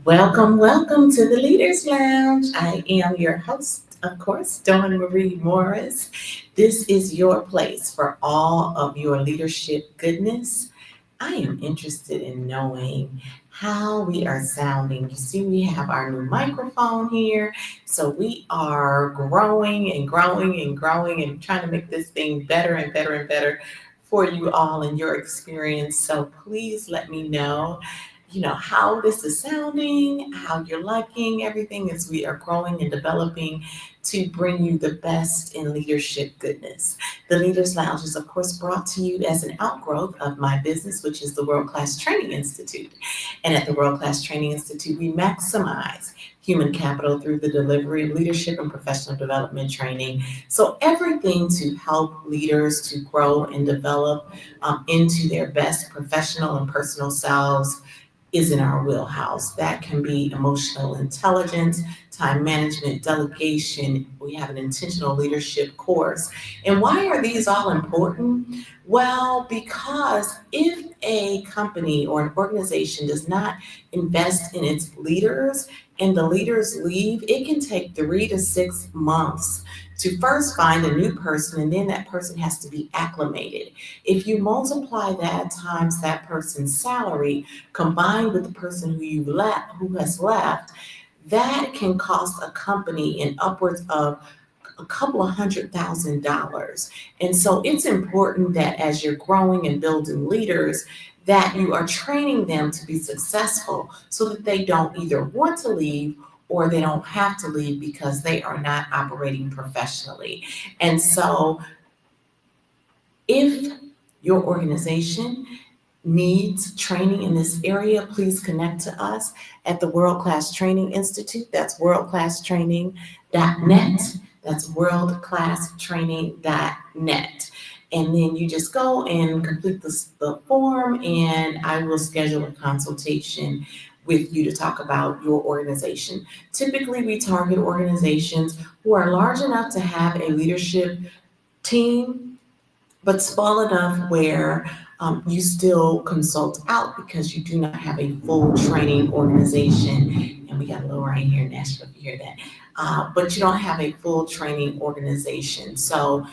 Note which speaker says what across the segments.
Speaker 1: Welcome, welcome to the Leaders Lounge. I am your host, of course, Dawn Marie Morris. This is your place for all of your leadership goodness. I am interested in knowing how we are sounding. You see, we have our new microphone here. So we are growing and growing and growing and trying to make this thing better and better and better for you all and your experience. So please let me know how this is sounding, how you're liking everything as we are growing and developing to bring you the best in leadership goodness. The Leaders Lounge is, of course, brought to you as an outgrowth of my business, which is the World Class Training Institute. And at the World Class Training Institute, we maximize human capital through the delivery of leadership and professional development training. So everything to help leaders to grow and develop into their best professional and personal selves is in our wheelhouse. That can be emotional intelligence, time management, delegation. We have an intentional leadership course. And why are these all important? Well, because if a company or an organization does not invest in its leaders and the leaders leave, it can take 3 to 6 months to first find a new person, and then that person has to be acclimated. If you multiply that times that person's salary combined with the person who has left, that can cost a company in upwards of a couple of $100,000. And so it's important that as you're growing and building leaders, that you are training them to be successful so that they don't either want to leave or they don't have to leave because they are not operating professionally. And so if your organization needs training in this area, please connect to us at the World Class Training Institute. That's worldclasstraining.net. That's worldclasstraining.net. And then you just go and complete the form, and I will schedule a consultation with you to talk about your organization. Typically, we target organizations who are large enough to have a leadership team but small enough where you still consult out because you do not have a full training organization. And we got a little rain here in Nashville, if you hear that. But you don't have a full training organization. So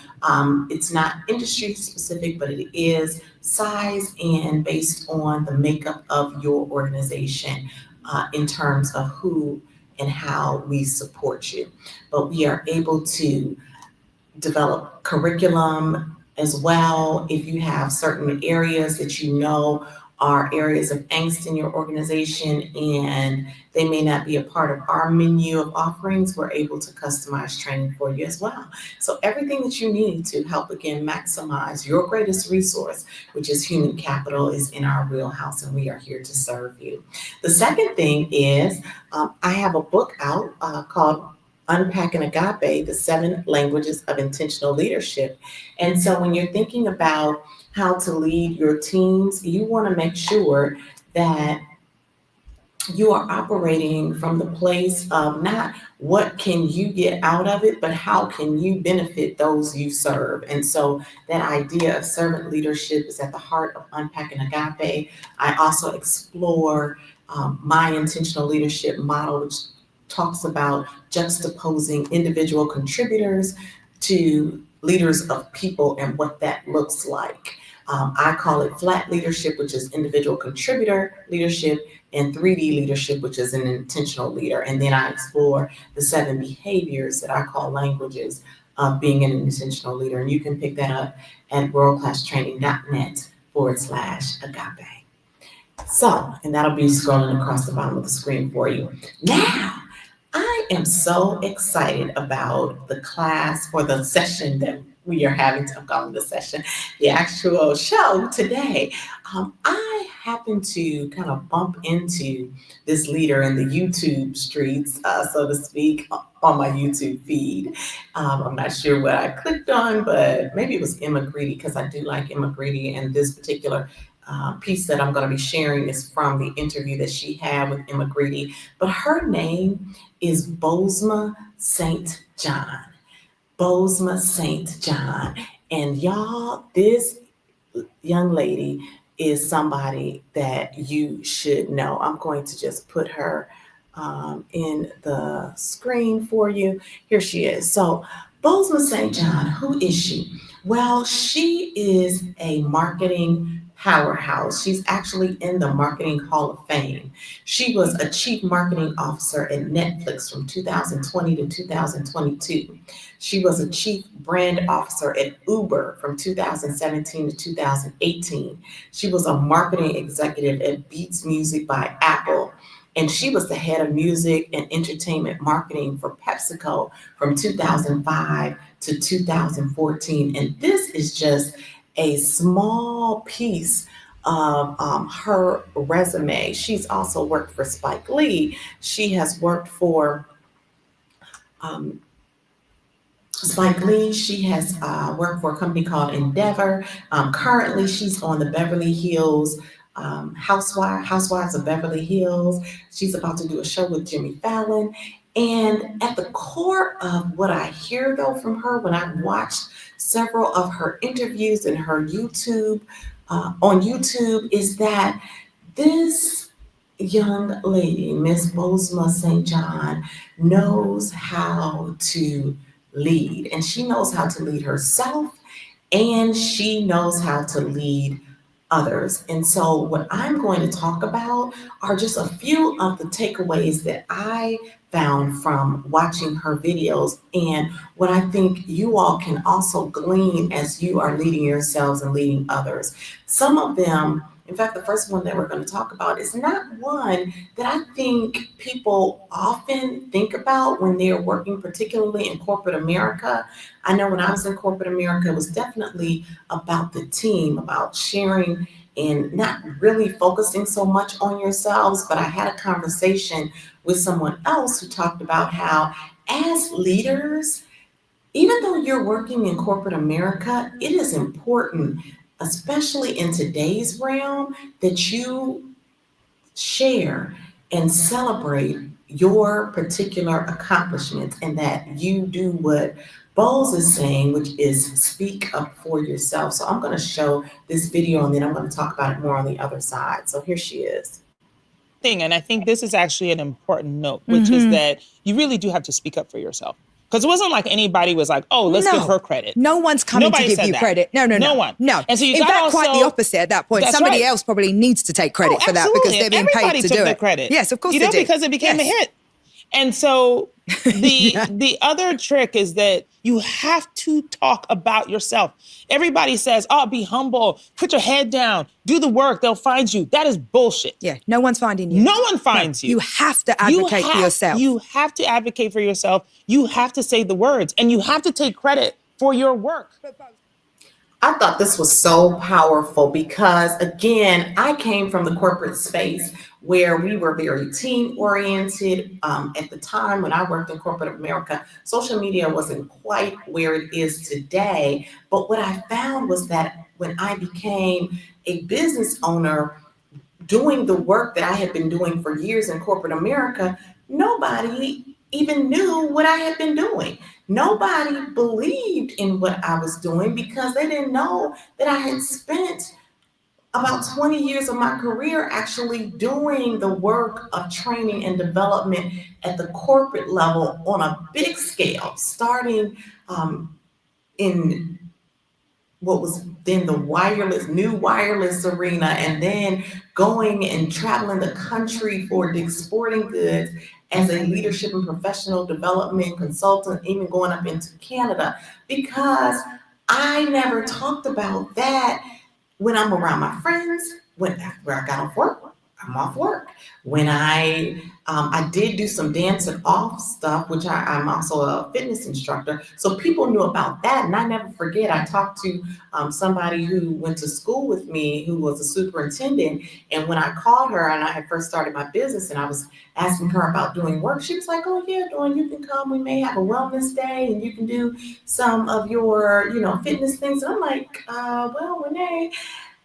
Speaker 1: it's not industry specific, but it is size and based on the makeup of your organization in terms of who and how we support you. But we are able to develop curriculum as well. If you have certain areas that you know are areas of angst in your organization and they may not be a part of our menu of offerings, we're able to customize training for you as well. So everything that you need to help again maximize your greatest resource, which is human capital, is in our wheelhouse, and we are here to serve you. The second thing is I have a book out called Unpacking Agape, the 7 languages of intentional leadership. And so when you're thinking about how to lead your teams, you want to make sure that you are operating from the place of not what can you get out of it, but how can you benefit those you serve. And so that idea of servant leadership is at the heart of Unpacking Agape. I also explore my intentional leadership model, which talks about juxtaposing individual contributors to leaders of people and what that looks like. I call it flat leadership, which is individual contributor leadership, and 3D leadership, which is an intentional leader. And then I explore the 7 behaviors that I call languages of being an intentional leader. And you can pick that up at worldclasstraining.net/agape. So, and that'll be scrolling across the bottom of the screen for you. Now, I am so excited about the class or the session that we are having. I'm calling the session, the actual show today. I happened to kind of bump into this leader in the YouTube streets, so to speak, on my YouTube feed. I'm not sure what I clicked on, but maybe it was Emma Greedy, because I do like Emma Greedy, and this particular piece that I'm going to be sharing is from the interview that she had with Emma Greedy. But her name is Bozoma Saint-John. Bozoma Saint-John. And y'all, this young lady is somebody that you should know. I'm going to just put her in the screen for you. Here she is. So, Bozoma St. John, who is she? Well, she is a marketing powerhouse. She's actually in the Marketing Hall of Fame. She was a chief marketing officer at Netflix from 2020 to 2022. She was a chief brand officer at Uber from 2017 to 2018. She was a marketing executive at Beats Music by Apple, and she was the head of music and entertainment marketing for PepsiCo from 2005 to 2014. And this is just a small piece of her resume. She's also worked for Spike Lee. She has worked for um, Spike Lee. She has worked for a company called Endeavor. Currently, she's on the Beverly Hills Housewives of Beverly Hills. She's about to do a show with Jimmy Fallon. And at the core of what I hear, though, from her when I've watched several of her interviews and her on YouTube, is that this young lady, Miss Bozoma St. John, knows how to lead, and she knows how to lead herself, and she knows how to lead others. And so, what I'm going to talk about are just a few of the takeaways that I found from watching her videos, and what I think you all can also glean as you are leading yourselves and leading others. Some of them, in fact, the first one that we're going to talk about is not one that I think people often think about when they're working, particularly in corporate America. I know when I was in corporate America, it was definitely about the team, about sharing and not really focusing so much on yourselves. But I had a conversation with someone else who talked about how, as leaders, even though you're working in corporate America, it is important, especially in today's realm, that you share and celebrate your particular accomplishments and that you do what Bowles is saying, which is speak up for yourself. So I'm going to show this video and then I'm going to talk about it more on the other side. So here she is.
Speaker 2: Thing, and I think this is actually an important note, which is that you really do have to speak up for yourself. Because it wasn't like anybody was like, "Oh, let's give her credit."
Speaker 3: No one's coming
Speaker 2: Nobody
Speaker 3: to give
Speaker 2: said
Speaker 3: you
Speaker 2: that.
Speaker 3: credit. No
Speaker 2: one.
Speaker 3: No.
Speaker 2: And so you
Speaker 3: in
Speaker 2: got
Speaker 3: fact,
Speaker 2: also
Speaker 3: quite the opposite at that point.
Speaker 2: That's
Speaker 3: Somebody
Speaker 2: right.
Speaker 3: else probably needs to take credit for that because they're being
Speaker 2: Everybody
Speaker 3: paid to
Speaker 2: took
Speaker 3: do
Speaker 2: the
Speaker 3: it.
Speaker 2: credit.
Speaker 3: Yes, of course
Speaker 2: you
Speaker 3: they
Speaker 2: know,
Speaker 3: did.
Speaker 2: because it became a hit. And so the other trick is that you have to talk about yourself. Everybody says, "Oh, be humble, put your head down, do the work, they'll find you." That is bullshit.
Speaker 3: Yeah, no one's finding you.
Speaker 2: No one finds you.
Speaker 3: You have to advocate for yourself.
Speaker 2: You have to advocate for yourself. You have to say the words, and you have to take credit for your work.
Speaker 1: I thought this was so powerful because, again, I came from the corporate space where we were very team oriented. At the time when I worked in corporate America, social media wasn't quite where it is today. But what I found was that when I became a business owner, doing the work that I had been doing for years in corporate America, nobody even knew what I had been doing. Nobody believed in what I was doing because they didn't know that I had spent about 20 years of my career actually doing the work of training and development at the corporate level on a big scale, starting in what was then the new wireless arena, and then going and traveling the country for Dick's Sporting Goods as a leadership and professional development consultant, even going up into Canada, because I never talked about that when I'm around my friends, when after I got off work. I'm off work. When I did do some dance and off stuff, which I'm also a fitness instructor, so people knew about that. And I never forget, I talked to somebody who went to school with me, who was a superintendent, and when I called her and I had first started my business, and I was asking her about doing work, she was like, "Oh yeah, Dawn, you can come. We may have a wellness day, and you can do some of your, fitness things." And I'm like, "Well, Renee,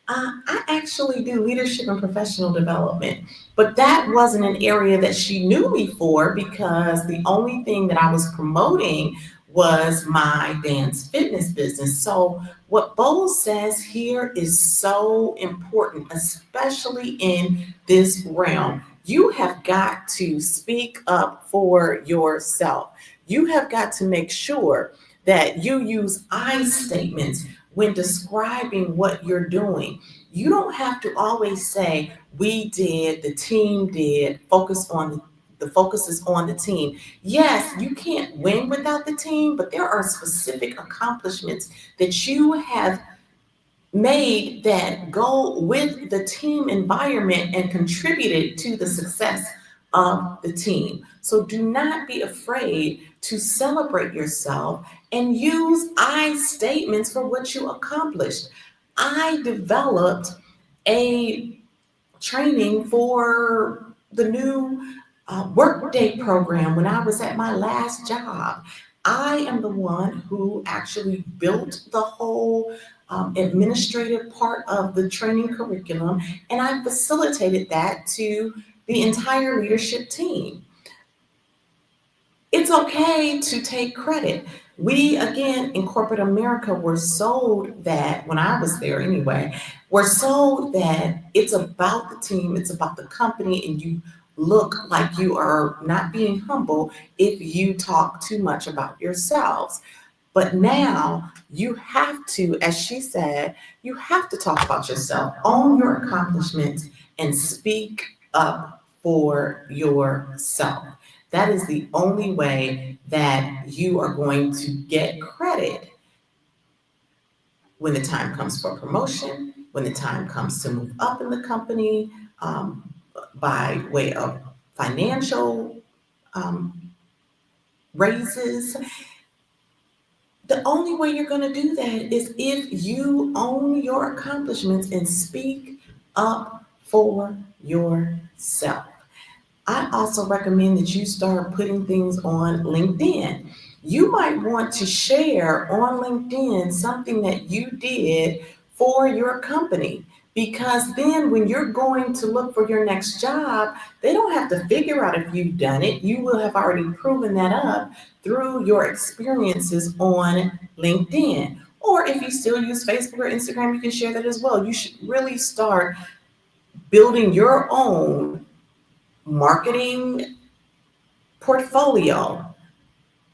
Speaker 1: I actually do leadership and professional development." But that wasn't an area that she knew me for because the only thing that I was promoting was my dance fitness business. So, what Bowles says here is so important, especially in this realm. You have got to speak up for yourself. You have got to make sure that you use I statements when describing what you're doing. You don't have to always say, we did, the team did, the focus is on the team. Yes, you can't win without the team, but there are specific accomplishments that you have made that go with the team environment and contributed to the success of the team. So do not be afraid to celebrate yourself and use I statements for what you accomplished. I developed a training for the new workday program when I was at my last job. I am the one who actually built the whole administrative part of the training curriculum, and I facilitated that to the entire leadership team. It's okay to take credit. We, again, in corporate America, were sold that, when I was there anyway, we're sold that it's about the team, it's about the company, and you look like you are not being humble if you talk too much about yourselves. But now you have to, as she said, you have to talk about yourself, own your accomplishments, and speak up for yourself. That is the only way that you are going to get credit when the time comes for promotion, when the time comes to move up in the company, by way of financial raises. The only way you're going to do that is if you own your accomplishments and speak up for yourself. I also recommend that you start putting things on LinkedIn. You might want to share on LinkedIn something that you did for your company, because then when you're going to look for your next job, they don't have to figure out if you've done it. You will have already proven that up through your experiences on LinkedIn. Or if you still use Facebook or Instagram, you can share that as well. You should really start building your own marketing portfolio,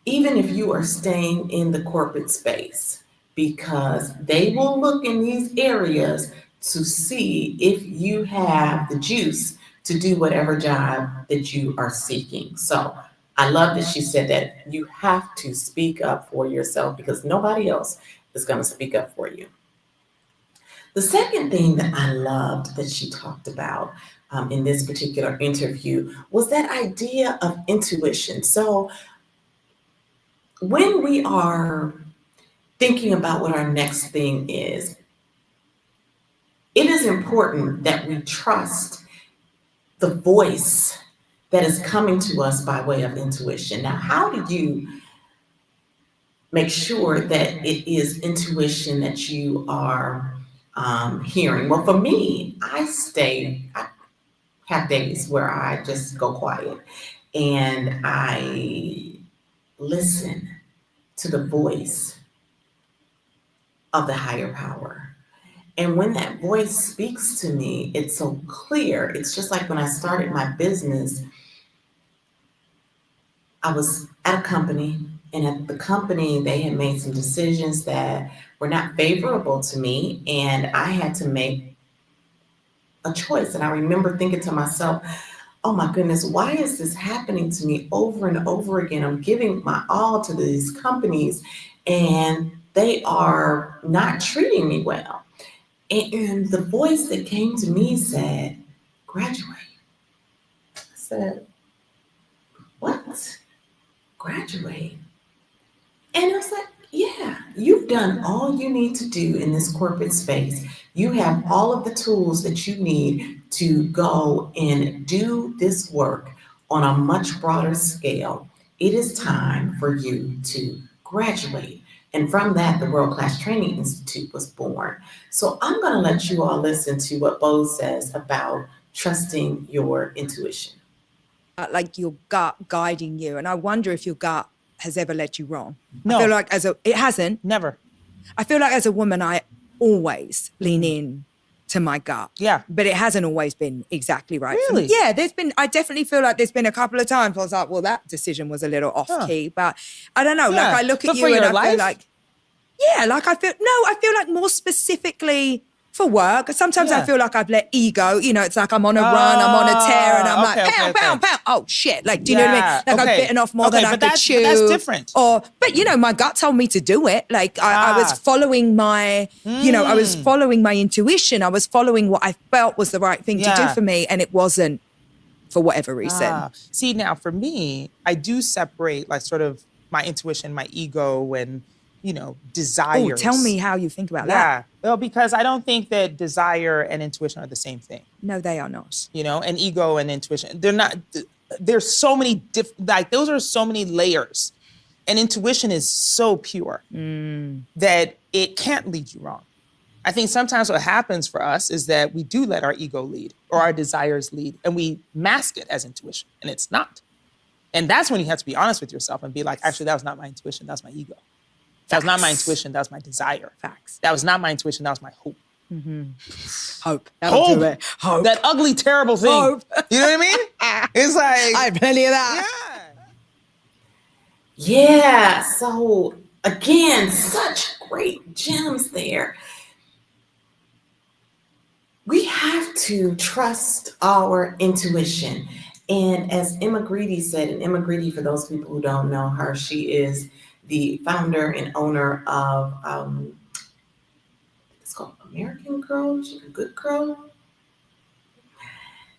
Speaker 1: even if you are staying in the corporate space, because they will look in these areas to see if you have the juice to do whatever job that you are seeking. So I love that she said that you have to speak up for yourself because nobody else is going to speak up for you. The second thing that I loved that she talked about in this particular interview was that idea of intuition. So when we are thinking about what our next thing is, it is important that we trust the voice that is coming to us by way of intuition. Now, how do you make sure that it is intuition that you are hearing? Well, for me, I have days where I just go quiet and I listen to the voice of the higher power. And when that voice speaks to me, it's so clear. It's just like when I started my business, I was at a company, and at the company, they had made some decisions that were not favorable to me, and I had to make a choice. And I remember thinking to myself, oh my goodness, why is this happening to me over and over again? I'm giving my all to these companies, and they are not treating me well. And the voice that came to me said, graduate. I said, what? Graduate? And I was like, yeah, you've done all you need to do in this corporate space. You have all of the tools that you need to go and do this work on a much broader scale. It is time for you to graduate. And from that, the World Class Training Institute was born. So I'm going to let you all listen to what Bo says about trusting your intuition.
Speaker 3: Like your gut guiding you. And I wonder if your gut has ever led you wrong.
Speaker 2: No.
Speaker 3: I feel like it hasn't.
Speaker 2: Never.
Speaker 3: I feel like as a woman, I always lean in to my gut.
Speaker 2: Yeah.
Speaker 3: But it hasn't always been exactly right.
Speaker 2: Really?
Speaker 3: Yeah, I definitely feel like there's been a couple of times I was like, well, that decision was a little off key. But I don't know,
Speaker 2: Yeah.
Speaker 3: like I look at
Speaker 2: But
Speaker 3: you
Speaker 2: for
Speaker 3: and
Speaker 2: your
Speaker 3: I feel
Speaker 2: life?
Speaker 3: like, yeah, like I feel like more specifically for work. Sometimes I
Speaker 2: Yeah.
Speaker 3: feel like I've let ego, you know, it's like I'm on a run, I'm on a tear, and I'm like, pound, pound, pound. Oh shit. Like, do you know what I mean? Like I've bitten off more than I could chew.
Speaker 2: But that's different.
Speaker 3: But you know, my gut told me to do it. Like I was following my, you know, I was following my intuition. I was following what I felt was the right thing to do for me. And it wasn't for whatever reason.
Speaker 2: See, now for me, I do separate like sort of my intuition, my ego, and, you know, desires.
Speaker 3: Oh, tell me how you think about that.
Speaker 2: Yeah. Well, because I don't think that desire and intuition are the same thing.
Speaker 3: No, they are not.
Speaker 2: You know, and ego and intuition, they're not, there's so many like those are so many layers. And intuition is so pure that it can't lead you wrong. I think sometimes what happens for us is that we do let our ego lead or our desires lead, and we mask it as intuition, and it's not. And that's when you have to be honest with yourself and be like, actually, that was not my intuition, that was my ego. That was not my intuition, that was my desire.
Speaker 3: Facts.
Speaker 2: That was not my intuition, that was my hope.
Speaker 3: Hope. That'll do it. Hope.
Speaker 2: That ugly, terrible thing.
Speaker 3: Hope.
Speaker 2: You know what I mean? It's like...
Speaker 3: I have plenty of that.
Speaker 1: Yeah. So again, such great gems there. We have to trust our intuition. And as Emma Greedy said, and Emma Greedy, for those people who don't know her, she is the founder and owner of, it's called American Girl, Good Girl.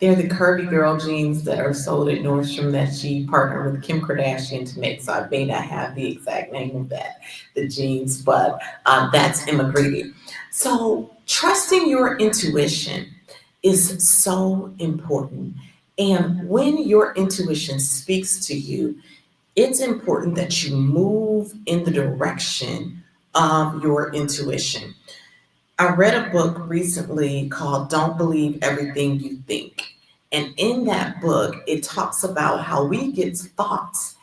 Speaker 1: They're the curvy girl jeans that are sold at Nordstrom that she partnered with Kim Kardashian to make. So I may not have the exact name of the jeans, but that's Emma Greedy. So trusting your intuition is so important. And when your intuition speaks to you, it's important that you move in the direction of your intuition. I read a book recently called Don't Believe Everything You Think. And in that book, it talks about how we get thoughts,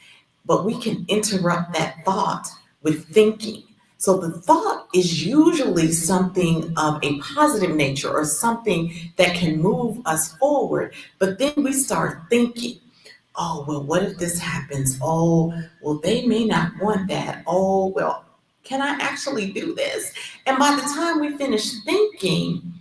Speaker 1: but we can interrupt that thought with thinking. So the thought is usually something of a positive nature or something that can move us forward. But then we start thinking, oh, well, what if this happens? Oh, well, they may not want that. Oh, well, can I actually do this? And by the time we finish thinking,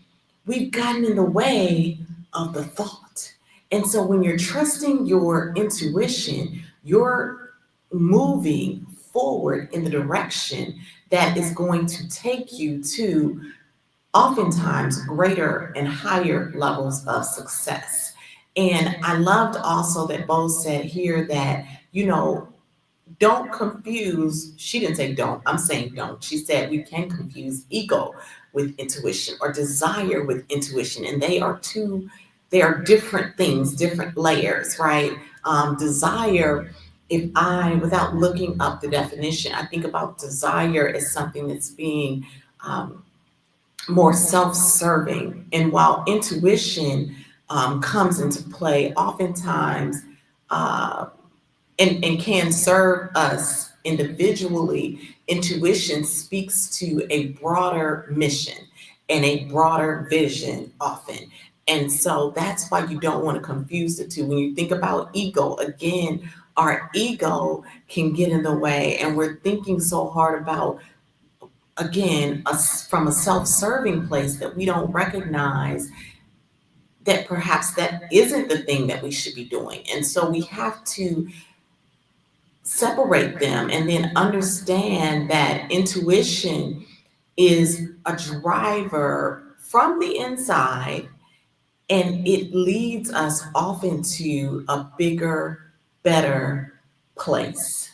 Speaker 1: we've gotten in the way of the thought. And so when you're trusting your intuition, you're moving forward in the direction that is going to take you to oftentimes greater and higher levels of success. And I loved also that Bo said here that, you know, don't confuse, she didn't say don't, I'm saying don't. She said we can confuse ego with intuition or desire with intuition. And they are different things, different layers, right? Desire, without looking up the definition, I think about desire as something that's being more self-serving. And while intuition comes into play, oftentimes, and can serve us individually, intuition speaks to a broader mission and a broader vision often. And so that's why you don't want to confuse the two. When you think about ego, again, our ego can get in the way, and we're thinking so hard about, again, from a self-serving place that we don't recognize that perhaps that isn't the thing that we should be doing. And so we have to separate them and then understand that intuition is a driver from the inside, and it leads us often to a bigger, better place.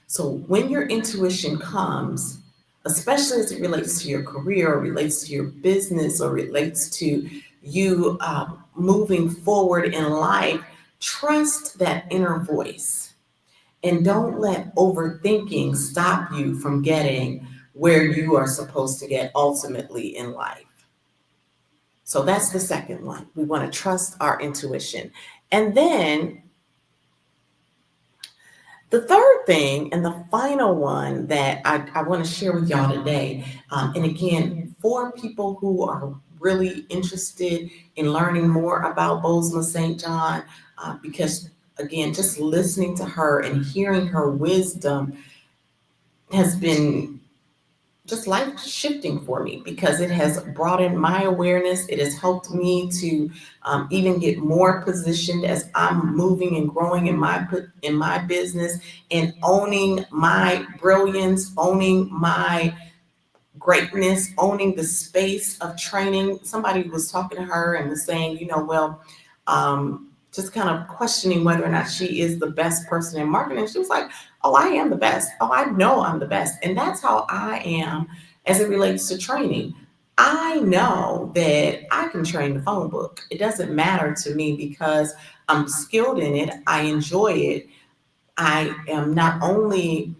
Speaker 1: So when your intuition comes, especially as it relates to your career or relates to your business or relates to you moving forward in life, trust that inner voice. And don't let overthinking stop you from getting where you are supposed to get ultimately in life. So that's the second one. We want to trust our intuition. And then the third thing and the final one that I want to share with y'all today, and again, for people who are really interested in learning more about Bozoma Saint-John, because again, just listening to her and hearing her wisdom has been just life shifting for me, because it has broadened my awareness. It has helped me to even get more positioned as I'm moving and growing in my business, and owning my brilliance, owning my greatness, owning the space of training. Somebody was talking to her and was saying, well, just kind of questioning whether or not she is the best person in marketing. She was like, oh, I am the best. Oh, I know I'm the best. And that's how I am as it relates to training. I know that I can train the phone book. It doesn't matter to me because I'm skilled in it. I enjoy it. I am not only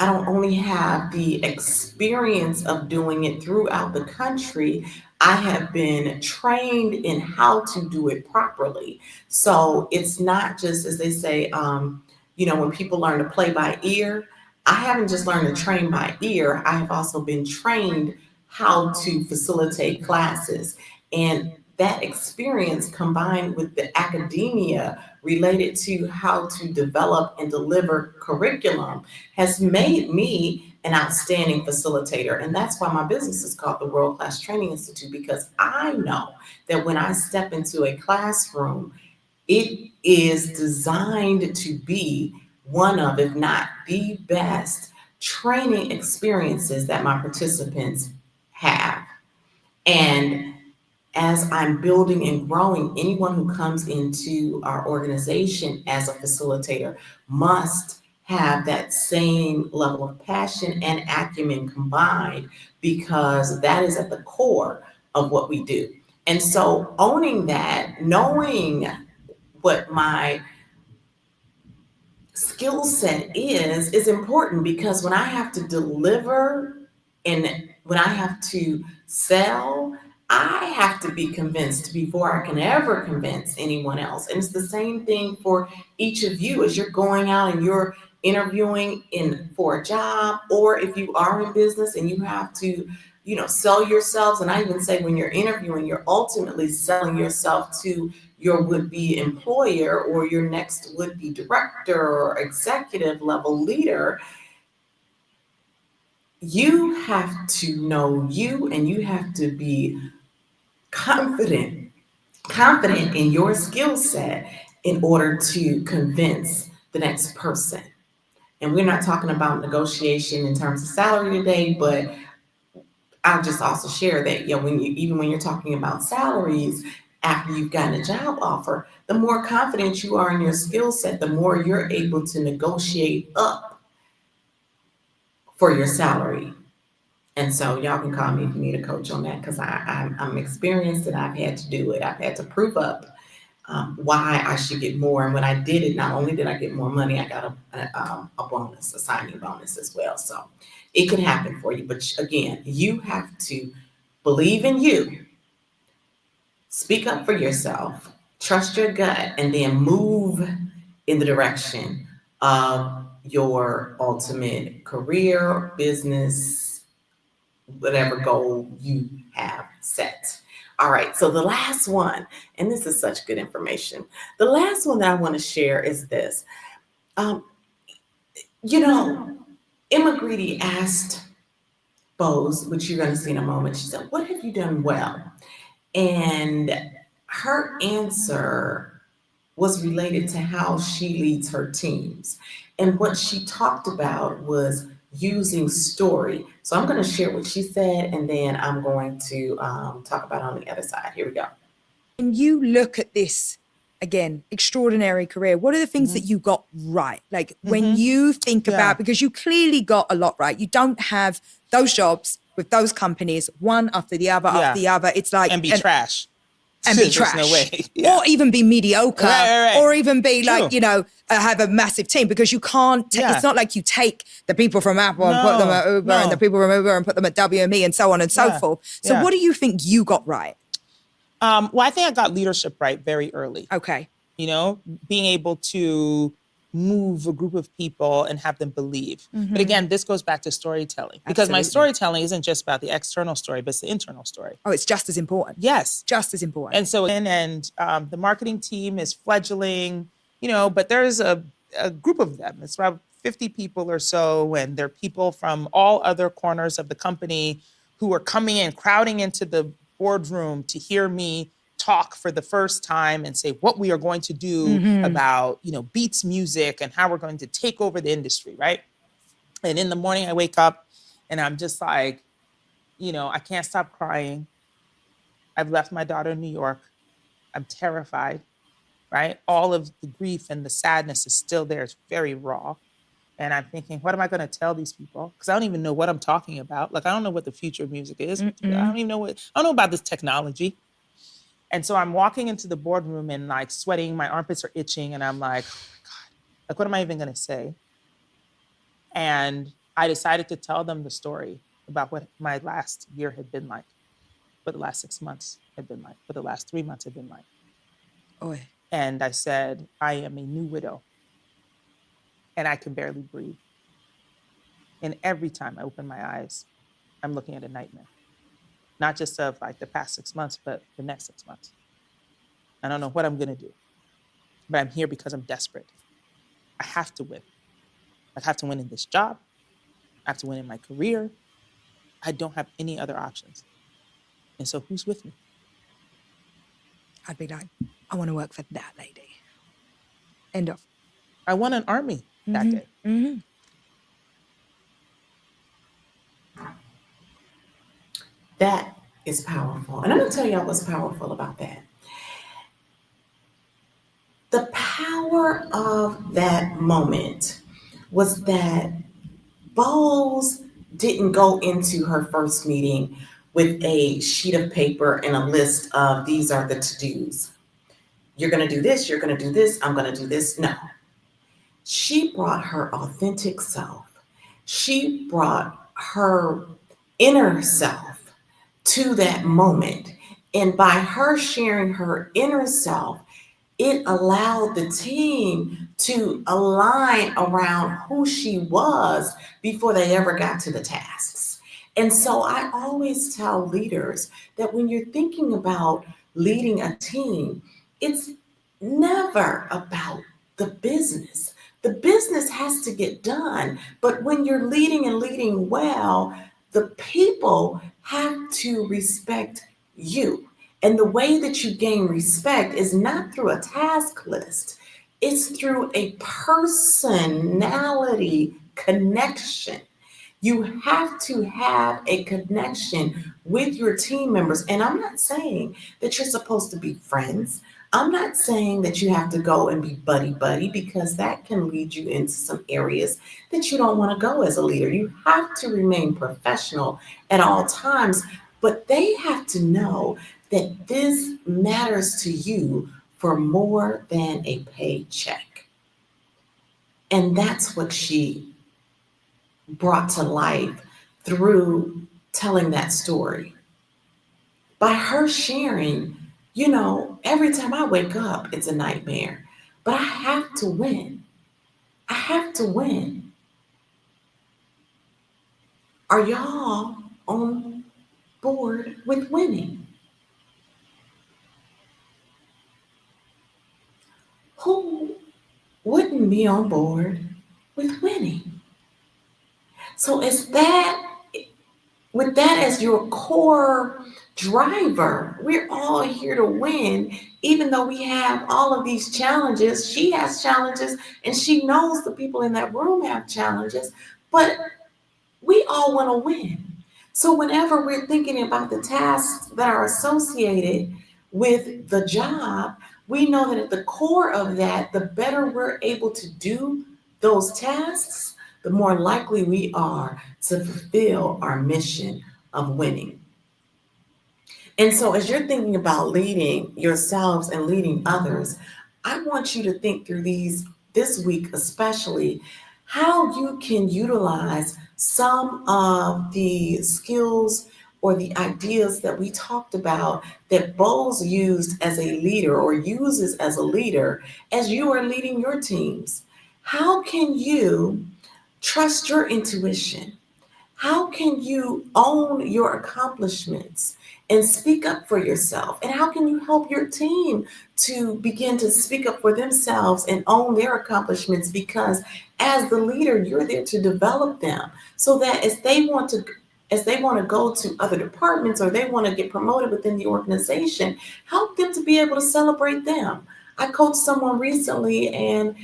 Speaker 1: I don't only have the experience of doing it throughout the country, I have been trained in how to do it properly. So it's not just, as they say, when people learn to play by ear, I haven't just learned to train by ear, I have also been trained how to facilitate classes. And that experience combined with the academia related to how to develop and deliver curriculum has made me an outstanding facilitator. And that's why my business is called the World Class Training Institute, because I know that when I step into a classroom, it is designed to be one of, if not the best, training experiences that my participants have. And as I'm building and growing, anyone who comes into our organization as a facilitator must have that same level of passion and acumen combined, because that is at the core of what we do. And so owning that, knowing what my skill set is important, because when I have to deliver and when I have to sell, I have to be convinced before I can ever convince anyone else. And it's the same thing for each of you as you're going out and you're interviewing for a job, or if you are in business and you have to, sell yourselves. And I even say when you're interviewing, you're ultimately selling yourself to your would-be employer or your next would-be director or executive level leader. You have to know you, and you have to be confident in your skill set in order to convince the next person. And we're not talking about negotiation in terms of salary today, but I'll just also share that, when you're talking about salaries after you've gotten a job offer, the more confident you are in your skill set, the more you're able to negotiate up for your salary. And so y'all can call me if you need a coach on that, because I'm experienced and I've had to do it. I've had to prove up why I should get more. And when I did it, not only did I get more money, I got a bonus, a signing bonus as well. So it can happen for you. But again, you have to believe in you, speak up for yourself, trust your gut, and then move in the direction of your ultimate career, business, whatever goal you have set. All right, so the last one, and this is such good information. The last one that I want to share is this. Emma Greedy asked Bose, which you're going to see in a moment, she said, what have you done well? And her answer was related to how she leads her teams. And what she talked about was using story. So I'm going to share what she said, and then I'm going to talk about on the other side. Here we go.
Speaker 3: And you look at this, again, extraordinary career. What are the things that you got right? Like when you think about, because you clearly got a lot right. You don't have those jobs with those companies, one after the other, after the other. It's like,
Speaker 2: and be trash.
Speaker 3: And be trash.
Speaker 2: No way.
Speaker 3: Or even be mediocre.
Speaker 2: Right.
Speaker 3: Or even be like, have a massive team, because you can't, it's not like you take the people from Apple and put them at Uber and the people from Uber and put them at WME and so on and so forth. So what do you think you got right?
Speaker 2: Well, I think I got leadership right very early.
Speaker 3: Okay.
Speaker 2: Being able to move a group of people and have them believe.
Speaker 3: Mm-hmm.
Speaker 2: But again, this goes back to storytelling, because my storytelling isn't just about the external story, but it's the internal story.
Speaker 3: Oh, it's just as important.
Speaker 2: Yes.
Speaker 3: Just as important.
Speaker 2: And so, the marketing team is fledgling, but there's a group of them. It's about 50 people or so, and they're people from all other corners of the company who are coming in, crowding into the boardroom to hear me talk for the first time and say what we are going to do about, Beats music and how we're going to take over the industry, right? And in the morning I wake up and I'm just like, I can't stop crying. I've left my daughter in New York. I'm terrified, right? All of the grief and the sadness is still there. It's very raw. And I'm thinking, what am I going to tell these people? Because I don't even know what I'm talking about. Like, I don't know what the future of music is. I don't even know I don't know about this technology. And so I'm walking into the boardroom and like sweating, my armpits are itching. And I'm like, oh my God, like, what am I even going to say? And I decided to tell them the story about what my last year had been like, what the last 6 months had been like, what the last 3 months had been like.
Speaker 3: Oy.
Speaker 2: And I said, I am a new widow and I can barely breathe. And every time I open my eyes, I'm looking at a nightmare. Not just of like the past 6 months, but the next 6 months. I don't know what I'm gonna do, but I'm here because I'm desperate. I have to win. I have to win in this job. I have to win in my career. I don't have any other options. And so who's with me?
Speaker 3: I'd be like, I want to work for that lady. End of.
Speaker 2: I won an army that day.
Speaker 3: Mm-hmm.
Speaker 1: That is powerful. And I'm going to tell y'all what's powerful about that. The power of that moment was that Boz didn't go into her first meeting with a sheet of paper and a list of these are the to-dos. You're going to do this, you're going to do this, I'm going to do this. No. She brought her authentic self. She brought her inner self to that moment. And by her sharing her inner self, it allowed the team to align around who she was before they ever got to the tasks. And so I always tell leaders that when you're thinking about leading a team, it's never about the business. The business has to get done. But when you're leading and leading well, the people have to respect you. And the way that you gain respect is not through a task list, it's through a personality connection. You have to have a connection with your team members. And I'm not saying that you're supposed to be friends. I'm not saying that you have to go and be buddy-buddy, because that can lead you into some areas that you don't want to go as a leader. You have to remain professional at all times, but they have to know that this matters to you for more than a paycheck. And that's what she brought to life through telling that story. By her sharing, every time I wake up, it's a nightmare, but I have to win. I have to win. Are y'all on board with winning? Who wouldn't be on board with winning? So with that as your core driver, we're all here to win, even though we have all of these challenges. She has challenges, and she knows the people in that room have challenges, but we all want to win. So whenever we're thinking about the tasks that are associated with the job, we know that at the core of that, the better we're able to do those tasks, the more likely we are to fulfill our mission of winning. And so as you're thinking about leading yourselves and leading others, I want you to think through this week, especially how you can utilize some of the skills or the ideas that we talked about that Boz used as a leader or uses as a leader as you are leading your teams. How can you trust your intuition? How can you own your accomplishments and speak up for yourself? And how can you help your team to begin to speak up for themselves and own their accomplishments? Because as the leader, you're there to develop them so that as they want to go to other departments or they want to get promoted within the organization, help them to be able to celebrate them. I coached someone recently and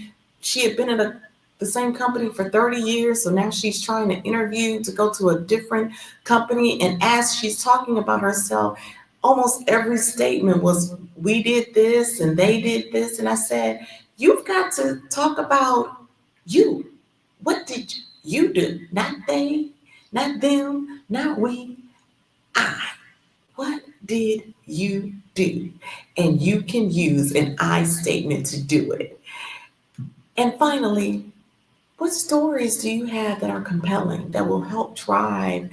Speaker 1: she had been at the same company for 30 years. So now she's trying to interview to go to a different company. And as she's talking about herself, almost every statement was, we did this and they did this. And I said, you've got to talk about you. What did you do? Not they, not them, not we, I. What did you do? And you can use an I statement to do it. And finally, what stories do you have that are compelling, that will help drive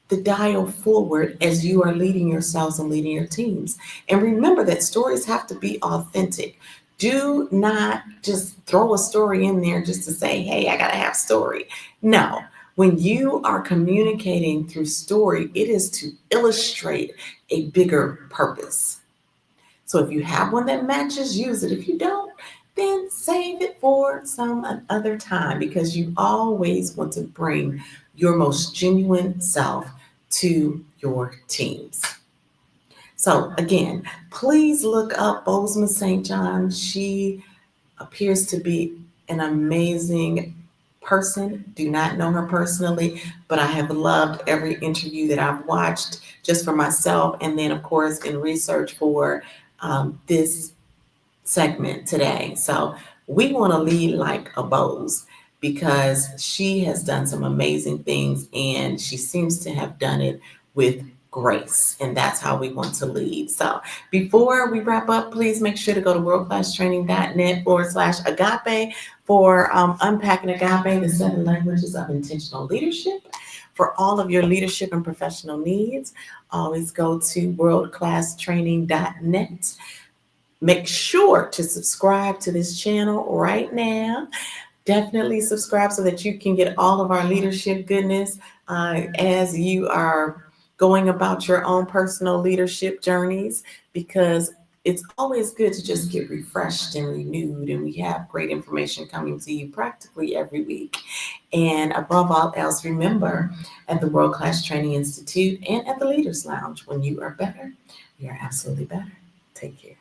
Speaker 1: the dial forward as you are leading yourselves and leading your teams? And remember that stories have to be authentic. Do not just throw a story in there just to say, hey, I got to have story. No, when you are communicating through story, it is to illustrate a bigger purpose. So if you have one that matches, use it. If you don't, then save it for some other time because you always want to bring your most genuine self to your teams. So again, please look up Bozoma Saint-John. She appears to be an amazing person. Do not know her personally, but I have loved every interview that I've watched just for myself. And then, of course, in research for this segment today. So we want to lead like a Bose because she has done some amazing things and she seems to have done it with grace. And that's how we want to lead. So before we wrap up, please make sure to go to worldclasstraining.net/agape for Unpacking Agape, the 7 languages of intentional leadership. For all of your leadership and professional needs, always go to worldclasstraining.net. Make sure to subscribe to this channel right now. Definitely subscribe so that you can get all of our leadership goodness as you are going about your own personal leadership journeys, because it's always good to just get refreshed and renewed. And we have great information coming to you practically every week. And above all else, remember, at the World Class Training Institute and at the Leaders Lounge, when you are better, you're absolutely better. Take care.